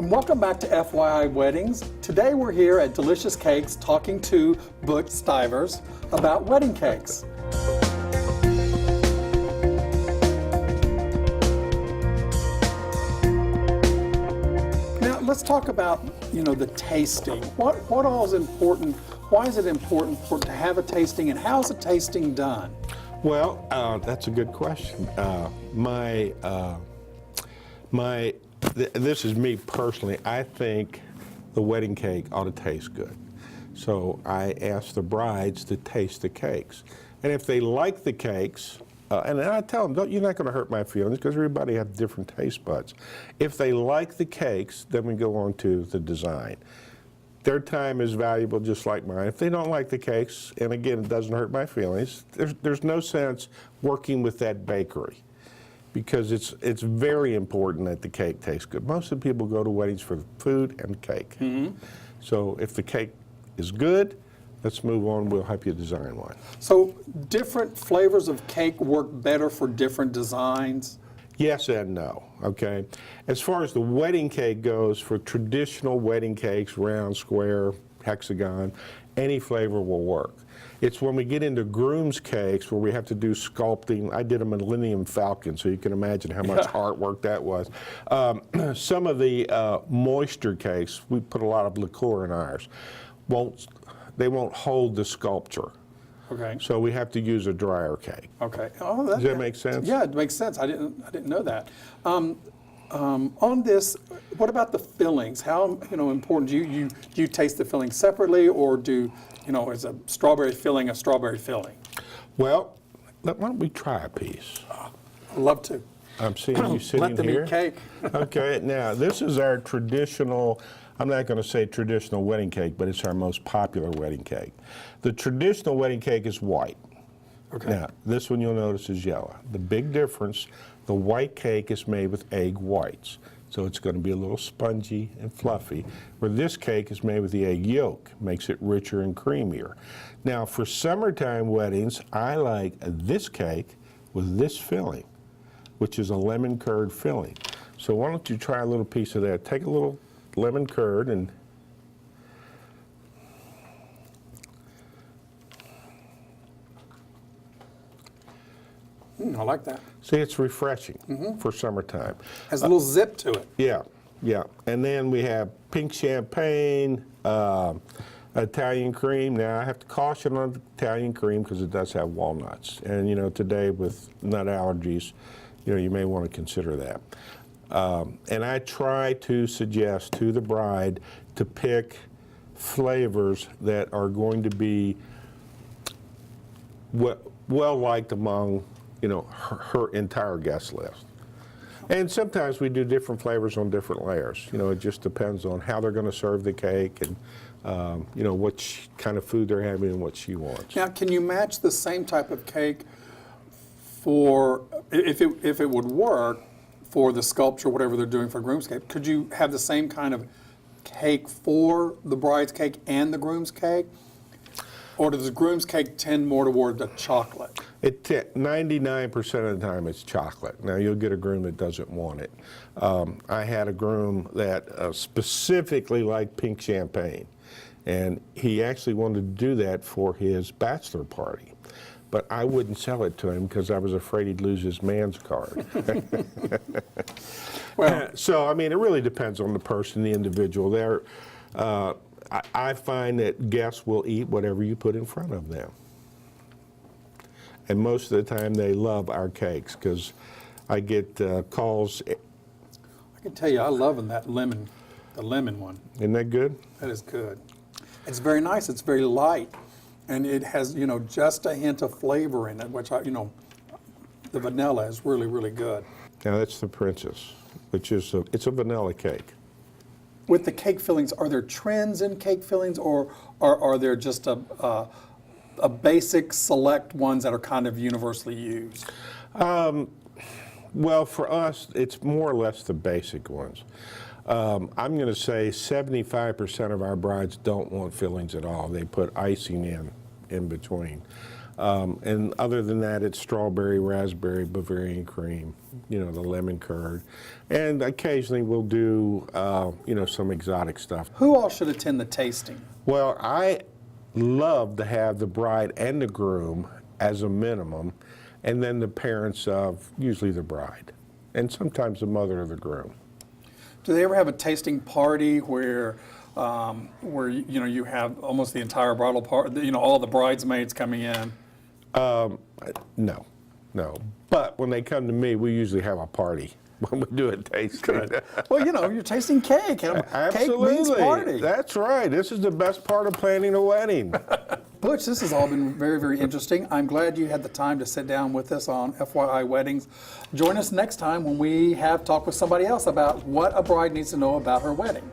and welcome back to FYI Weddings. Today we're here at Delicious Cakes talking to Butch Stivers about wedding cakes. Now let's talk about, the tasting. What all is important? Why is it important to have a tasting, and how is a tasting done? Well, that's a good question. This is me personally. I think the wedding cake ought to taste good. So I ask the brides to taste the cakes. And if they like the cakes, and I tell them, you're not going to hurt my feelings because everybody has different taste buds. If they like the cakes, then we go on to the design. Their time is valuable just like mine. If they don't like the cakes, and again, it doesn't hurt my feelings, there's no sense working with that bakery, because it's very important that the cake tastes good. Most of the people go to weddings for the food and cake. Mm-hmm. So if the cake is good, let's move on. We'll help you design one. So different flavors of cake work better for different designs? Yes and no, okay? As far as the wedding cake goes, for traditional wedding cakes, round, square, hexagon, any flavor will work. It's when we get into groom's cakes where we have to do sculpting. I did a Millennium Falcon, so you can imagine how much hard work that was. Some of the moisture cakes, we put a lot of liqueur in ours. They won't hold the sculpture. Okay. So we have to use a drier cake. Okay. Does that make sense? Yeah, it makes sense. I didn't know that. On this, what about the fillings? How important do you taste the filling separately, or is a strawberry filling a strawberry filling? Well, why don't we try a piece? I'd love to. I'm seeing you sitting Let them here. eat cake. Okay. Now this is our traditional. I'm not going to say traditional wedding cake, but it's our most popular wedding cake. The traditional wedding cake is white. Okay. Now, this one you'll notice is yellow. The big difference, the white cake is made with egg whites. So it's going to be a little spongy and fluffy, where this cake is made with the egg yolk, makes it richer and creamier. Now, for summertime weddings, I like this cake with this filling, which is a lemon curd filling. So why don't you try a little piece of that? Take a little lemon curd and I like that. see, it's refreshing for summertime. Has a little zip to it. Yeah, yeah. And then we have pink champagne, Italian cream. Now I have to caution on the Italian cream because it does have walnuts. And today with nut allergies, you may want to consider that. And I try to suggest to the bride to pick flavors that are going to be well liked among her entire guest list. And sometimes we do different flavors on different layers. It just depends on how they're going to serve the cake and what kind of food they're having and what she wants. Now, can you match the same type of cake for if it would work for the sculpture, whatever they're doing for groom's cake? Could you have the same kind of cake for the bride's cake and the groom's cake? Or does the groom's cake tend more toward the chocolate? 99% of the time it's chocolate. Now you'll get a groom that doesn't want it. I had a groom that specifically liked pink champagne, and he actually wanted to do that for his bachelor party. But I wouldn't sell it to him because I was afraid he'd lose his man's card. Well, so, it really depends on the person, the individual. I find that guests will eat whatever you put in front of them. And most of the time they love our cakes because I get calls. I can tell you, I love the lemon one. Isn't that good? That is good. It's very nice. It's very light. And it has, just a hint of flavor in it, which, the vanilla is really, really good. Now that's the Princess, which is it's a vanilla cake. With the cake fillings, are there trends in cake fillings, or are there just a basic select ones that are kind of universally used? Well, for us, it's more or less the basic ones. I'm going to say 75% of our brides don't want fillings at all. They put icing in between. And other than that, it's strawberry, raspberry, Bavarian cream, you know, the lemon curd. And occasionally we'll do, you know, some exotic stuff. Who all should attend the tasting? Well, I love to have the bride and the groom as a minimum, and then the parents of usually the bride, and sometimes the mother of the groom. Do they ever have a tasting party where you know you have almost the entire bridal party, you know, all the bridesmaids coming in? No. But when they come to me, we usually have a party when we do a tasting. Well, you know, you're tasting cake. Absolutely. Cake means party. That's right. This is the best part of planning a wedding. Butch, this has all been very, very interesting. I'm glad you had the time to sit down with us on FYI Weddings. Join us next time when we have talk with somebody else about what a bride needs to know about her wedding.